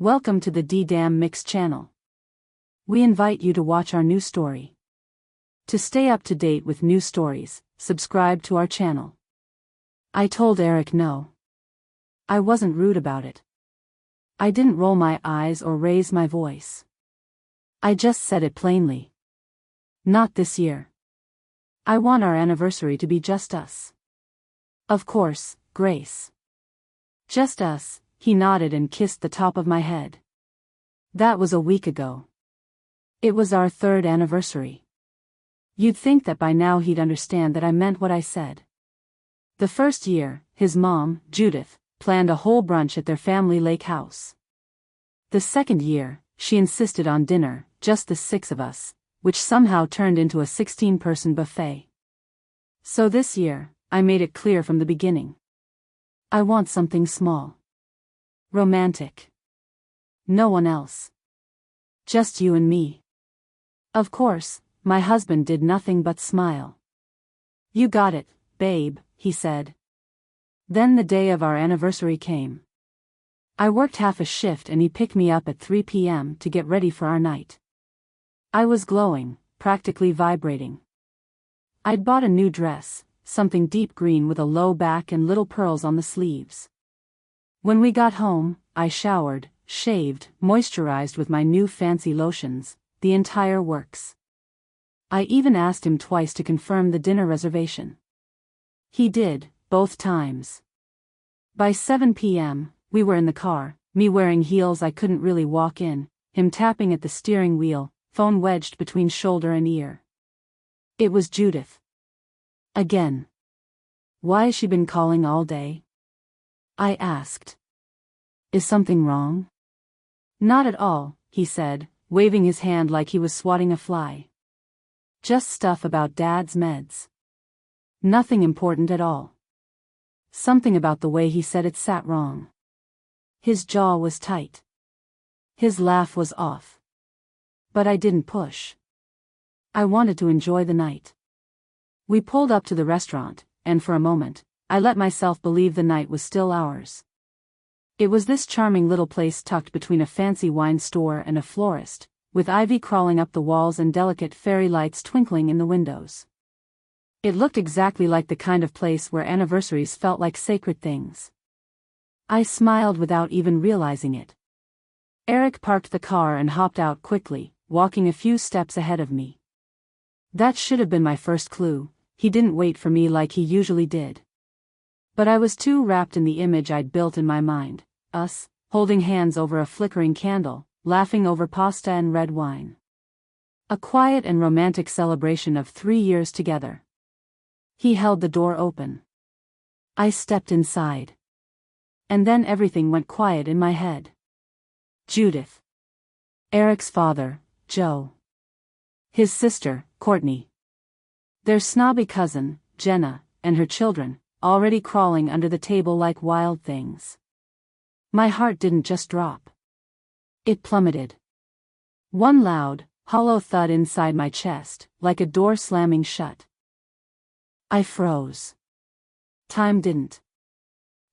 Welcome to the D-Dam Mix channel. We invite you to watch our new story. To stay up to date with new stories, subscribe to our channel. I told Eric no. I wasn't rude about it. I didn't roll my eyes or raise my voice. I just said it plainly. Not this year. I want our anniversary to be just us. Of course, Grace. Just us. He nodded and kissed the top of my head. That was a week ago. It was our 3rd anniversary. You'd think that by now he'd understand that I meant what I said. The first year, his mom, Judith, planned a whole brunch at their family lake house. The second year, she insisted on dinner, just the 6 of us, which somehow turned into a 16-person buffet. So this year, I made it clear from the beginning. I want something small. Romantic. No one else. Just you and me. Of course, my husband did nothing but smile. You got it, babe, he said. Then the day of our anniversary came. I worked half a shift and he picked me up at 3 p.m. to get ready for our night. I was glowing, practically vibrating. I'd bought a new dress, something deep green with a low back and little pearls on the sleeves. When we got home, I showered, shaved, moisturized with my new fancy lotions, the entire works. I even asked him twice to confirm the dinner reservation. He did, both times. By 7 p.m., we were in the car, me wearing heels I couldn't really walk in, him tapping at the steering wheel, phone wedged between shoulder and ear. It was Judith. Again. Why has she been calling all day? I asked. Is something wrong? Not at all, he said, waving his hand like he was swatting a fly. Just stuff about Dad's meds. Nothing important at all. Something about the way he said it sat wrong. His jaw was tight. His laugh was off. But I didn't push. I wanted to enjoy the night. We pulled up to the restaurant, and for a moment, I let myself believe the night was still ours. It was this charming little place tucked between a fancy wine store and a florist, with ivy crawling up the walls and delicate fairy lights twinkling in the windows. It looked exactly like the kind of place where anniversaries felt like sacred things. I smiled without even realizing it. Eric parked the car and hopped out quickly, walking a few steps ahead of me. That should have been my first clue. He didn't wait for me like he usually did. But I was too wrapped in the image I'd built in my mind, us, holding hands over a flickering candle, laughing over pasta and red wine. A quiet and romantic celebration of 3 years together. He held the door open. I stepped inside. And then everything went quiet in my head. Judith. Eric's father, Joe. His sister, Courtney. Their snobby cousin, Jenna, and her children, already crawling under the table like wild things. My heart didn't just drop. It plummeted. One loud, hollow thud inside my chest, like a door slamming shut. I froze. Time didn't.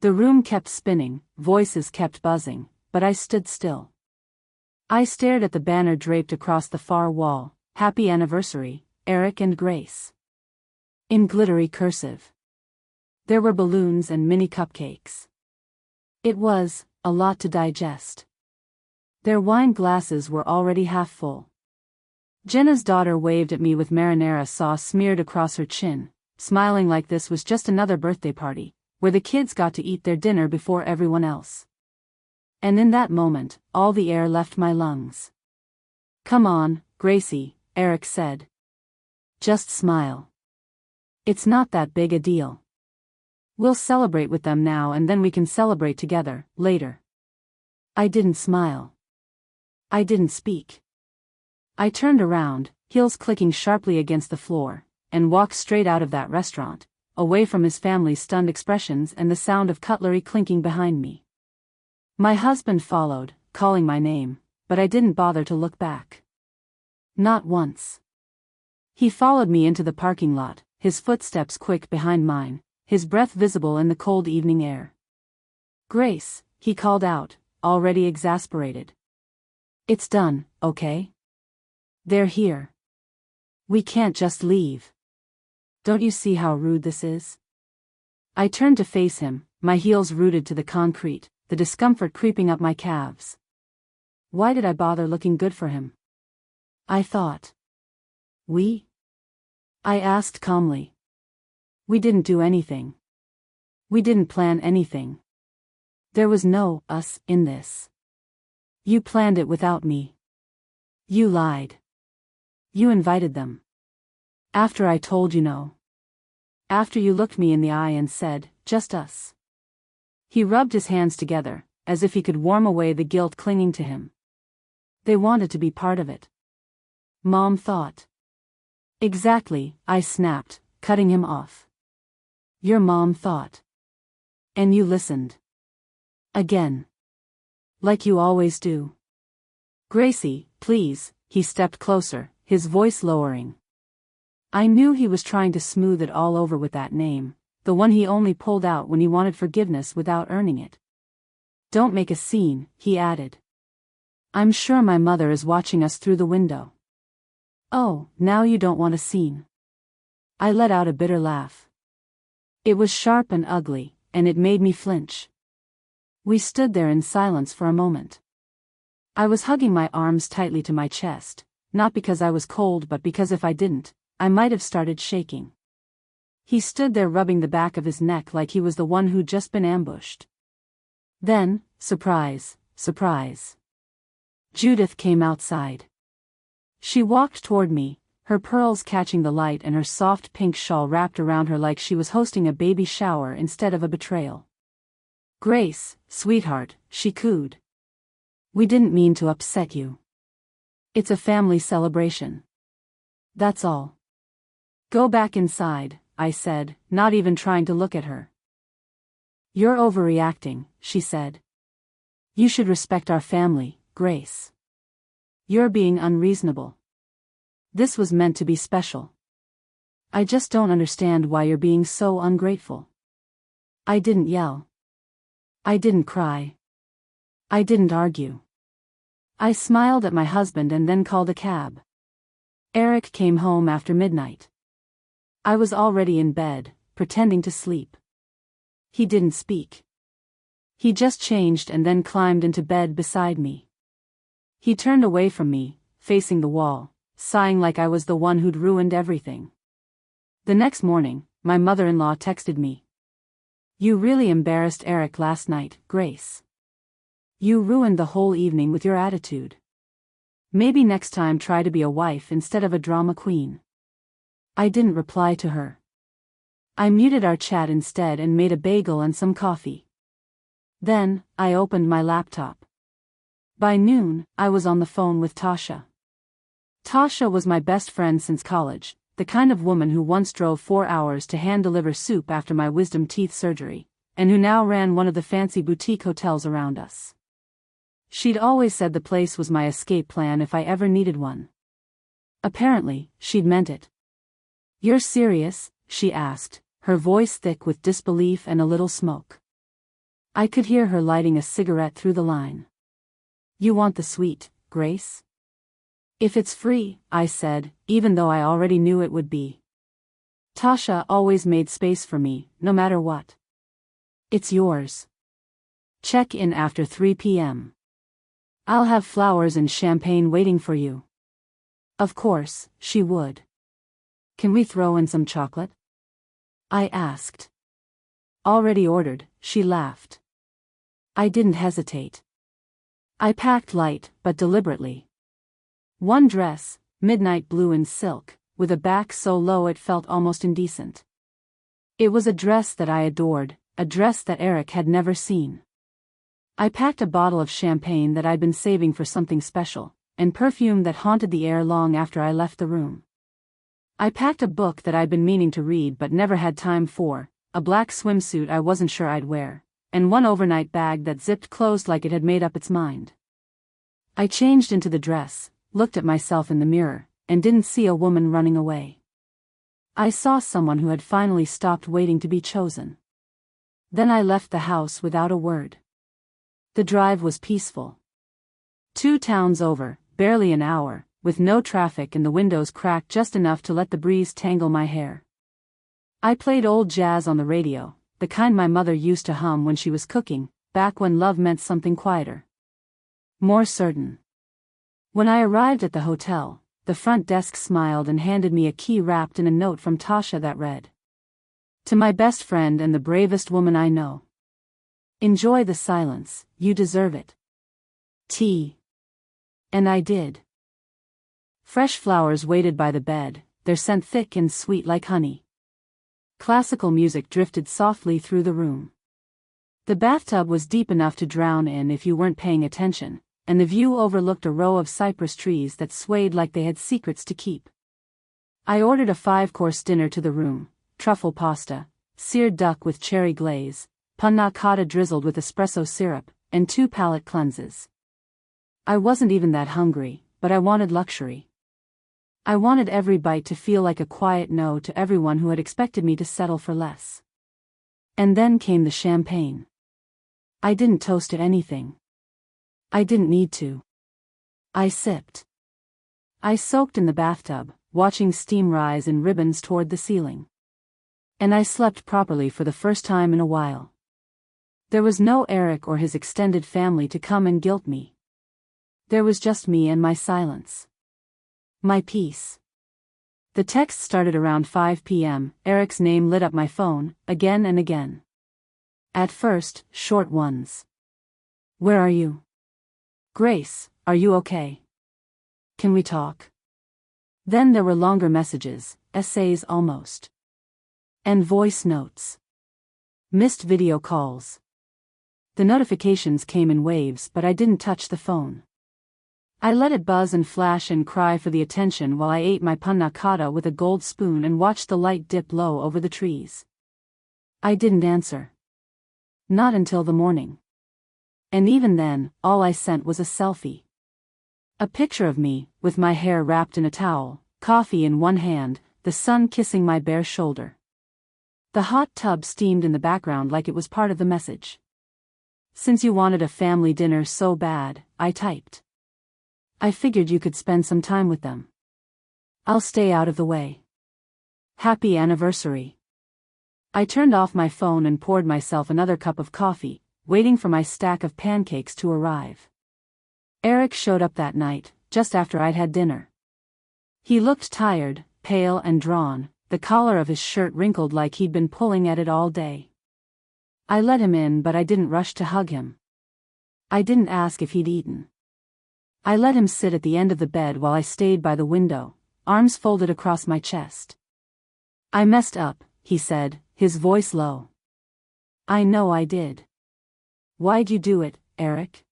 The room kept spinning, voices kept buzzing, but I stood still. I stared at the banner draped across the far wall, Happy Anniversary, Eric and Grace. In glittery cursive. There were balloons and mini cupcakes. It was a lot to digest. Their wine glasses were already half full. Jenna's daughter waved at me with marinara sauce smeared across her chin, smiling like this was just another birthday party, where the kids got to eat their dinner before everyone else. And in that moment, all the air left my lungs. Come on, Gracie, Eric said. Just smile. It's not that big a deal. We'll celebrate with them now and then we can celebrate together, later. I didn't smile. I didn't speak. I turned around, heels clicking sharply against the floor, and walked straight out of that restaurant, away from his family's stunned expressions and the sound of cutlery clinking behind me. My husband followed, calling my name, but I didn't bother to look back. Not once. He followed me into the parking lot, his footsteps quick behind mine, his breath visible in the cold evening air. Grace, he called out, already exasperated. It's done, okay? They're here. We can't just leave. Don't you see how rude this is? I turned to face him, my heels rooted to the concrete, the discomfort creeping up my calves. Why did I bother looking good for him? I thought. I asked calmly. We didn't do anything. We didn't plan anything. There was no us in this. You planned it without me. You lied. You invited them. After I told you no. After you looked me in the eye and said, just us. He rubbed his hands together, as if he could warm away the guilt clinging to him. They wanted to be part of it. Mom thought. Exactly, I snapped, cutting him off. Your mom thought. And you listened. Again. Like you always do. Gracie, please, he stepped closer, his voice lowering. I knew he was trying to smooth it all over with that name, the one he only pulled out when he wanted forgiveness without earning it. Don't make a scene, he added. I'm sure my mother is watching us through the window. Oh, now you don't want a scene. I let out a bitter laugh. It was sharp and ugly, and it made me flinch. We stood there in silence for a moment. I was hugging my arms tightly to my chest, not because I was cold but because if I didn't, I might have started shaking. He stood there rubbing the back of his neck like he was the one who'd just been ambushed. Then, surprise, surprise. Judith came outside. She walked toward me, her pearls catching the light and her soft pink shawl wrapped around her like she was hosting a baby shower instead of a betrayal. Grace, sweetheart, she cooed. We didn't mean to upset you. It's a family celebration. That's all. Go back inside, I said, not even trying to look at her. You're overreacting, she said. You should respect our family, Grace. You're being unreasonable. This was meant to be special. I just don't understand why you're being so ungrateful. I didn't yell. I didn't cry. I didn't argue. I smiled at my husband and then called a cab. Eric came home after midnight. I was already in bed, pretending to sleep. He didn't speak. He just changed and then climbed into bed beside me. He turned away from me, facing the wall, sighing like I was the one who'd ruined everything. The next morning, my mother-in-law texted me. You really embarrassed Eric last night, Grace. You ruined the whole evening with your attitude. Maybe next time try to be a wife instead of a drama queen. I didn't reply to her. I muted our chat instead and made a bagel and some coffee. Then, I opened my laptop. By noon, I was on the phone with Tasha. Tasha was my best friend since college, the kind of woman who once drove 4 hours to hand-deliver soup after my wisdom teeth surgery, and who now ran one of the fancy boutique hotels around us. She'd always said the place was my escape plan if I ever needed one. Apparently, she'd meant it. You're serious? She asked, her voice thick with disbelief and a little smoke. I could hear her lighting a cigarette through the line. You want the suite, Grace? If it's free, I said, even though I already knew it would be. Tasha always made space for me, no matter what. It's yours. Check in after 3 p.m. I'll have flowers and champagne waiting for you. Of course, she would. Can we throw in some chocolate? I asked. Already ordered, she laughed. I didn't hesitate. I packed light, but deliberately. One dress, midnight blue and silk, with a back so low it felt almost indecent. It was a dress that I adored, a dress that Eric had never seen. I packed a bottle of champagne that I'd been saving for something special, and perfume that haunted the air long after I left the room. I packed a book that I'd been meaning to read but never had time for, a black swimsuit I wasn't sure I'd wear, and one overnight bag that zipped closed like it had made up its mind. I changed into the dress, looked at myself in the mirror, and didn't see a woman running away. I saw someone who had finally stopped waiting to be chosen. Then I left the house without a word. The drive was peaceful. 2 towns over, barely an hour, with no traffic and the windows cracked just enough to let the breeze tangle my hair. I played old jazz on the radio, the kind my mother used to hum when she was cooking, back when love meant something quieter. More certain. When I arrived at the hotel, the front desk smiled and handed me a key wrapped in a note from Tasha that read, "To my best friend and the bravest woman I know. Enjoy the silence, you deserve it. Tea." And I did. Fresh flowers waited by the bed, their scent thick and sweet like honey. Classical music drifted softly through the room. The bathtub was deep enough to drown in if you weren't paying attention, and the view overlooked a row of cypress trees that swayed like they had secrets to keep. I ordered a 5-course dinner to the room: truffle pasta, seared duck with cherry glaze, panna cotta drizzled with espresso syrup, and 2 palate cleanses. I wasn't even that hungry, but I wanted luxury. I wanted every bite to feel like a quiet no to everyone who had expected me to settle for less. And then came the champagne. I didn't toast to anything. I didn't need to. I sipped. I soaked in the bathtub, watching steam rise in ribbons toward the ceiling. And I slept properly for the first time in a while. There was no Eric or his extended family to come and guilt me. There was just me and my silence. My peace. The text started around 5 p.m., Eric's name lit up my phone, again and again. At first, short ones. "Where are you? Grace, are you okay? Can we talk?" Then there were longer messages, essays almost. And voice notes. Missed video calls. The notifications came in waves, but I didn't touch the phone. I let it buzz and flash and cry for the attention while I ate my panna cotta with a gold spoon and watched the light dip low over the trees. I didn't answer. Not until the morning. And even then, all I sent was a selfie. A picture of me, with my hair wrapped in a towel, coffee in one hand, the sun kissing my bare shoulder. The hot tub steamed in the background like it was part of the message. "Since you wanted a family dinner so bad," I typed. "I figured you could spend some time with them. I'll stay out of the way. Happy anniversary." I turned off my phone and poured myself another cup of coffee, waiting for my stack of pancakes to arrive. Eric showed up that night, just after I'd had dinner. He looked tired, pale and drawn, the collar of his shirt wrinkled like he'd been pulling at it all day. I let him in, but I didn't rush to hug him. I didn't ask if he'd eaten. I let him sit at the end of the bed while I stayed by the window, arms folded across my chest. "I messed up," he said, his voice low. "I know I did." "Why'd you do it, Eric?"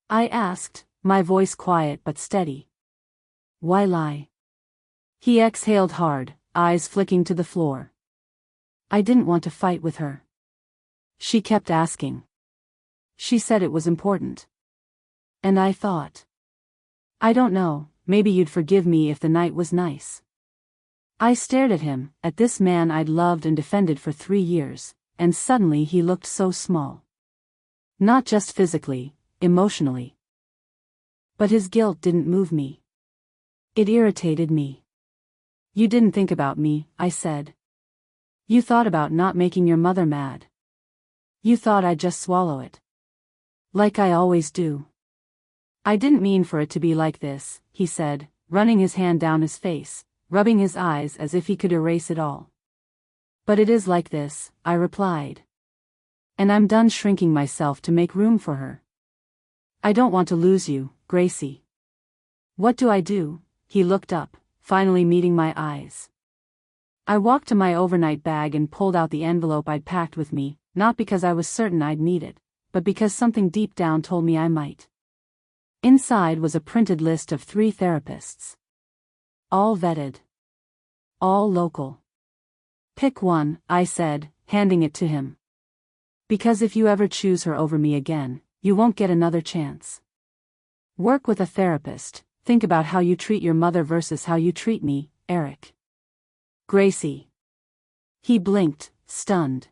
I asked, my voice quiet but steady. "Why lie?" He exhaled hard, eyes flicking to the floor. "I didn't want to fight with her. She kept asking. She said it was important. And I thought, I don't know, maybe you'd forgive me if the night was nice." I stared at him, at this man I'd loved and defended for 3 years, and suddenly he looked so small. Not just physically, emotionally. But his guilt didn't move me. It irritated me. "You didn't think about me," I said. "You thought about not making your mother mad. You thought I'd just swallow it. Like I always do." "I didn't mean for it to be like this," he said, running his hand down his face, rubbing his eyes as if he could erase it all. "But it is like this," I replied. "And I'm done shrinking myself to make room for her. I don't want to lose you, Gracie." "What do I do?" He looked up, finally meeting my eyes. I walked to my overnight bag and pulled out the envelope I'd packed with me, not because I was certain I'd need it, but because something deep down told me I might. Inside was a printed list of 3 therapists. All vetted. All local. "Pick one," I said, handing it to him. "Because if you ever choose her over me again, you won't get another chance. Work with a therapist, think about how you treat your mother versus how you treat me, Eric." "Gracie." He blinked, stunned.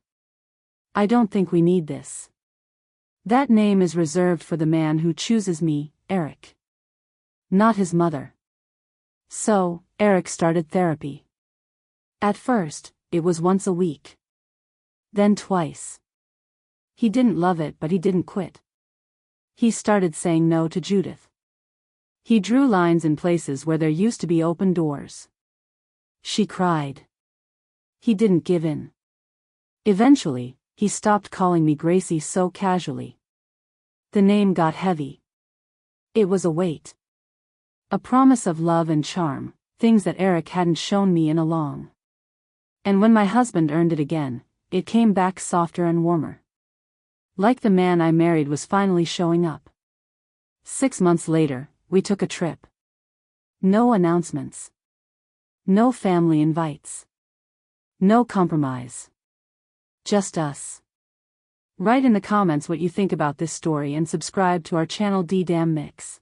"I don't think we need this." That name is reserved for the man who chooses me, Eric. Not his mother. So, Eric started therapy. At first, it was once a week. Then twice. He didn't love it, but he didn't quit. He started saying no to Judith. He drew lines in places where there used to be open doors. She cried. He didn't give in. Eventually, he stopped calling me Gracie so casually. The name got heavy. It was a weight. A promise of love and charm, things that Eric hadn't shown me in a long. And when my husband earned it again, it came back softer and warmer. Like the man I married was finally showing up. 6 months later, we took a trip. No announcements. No family invites. No compromise. Just us. Write in the comments what you think about this story and subscribe to our channel D-Damn Mix.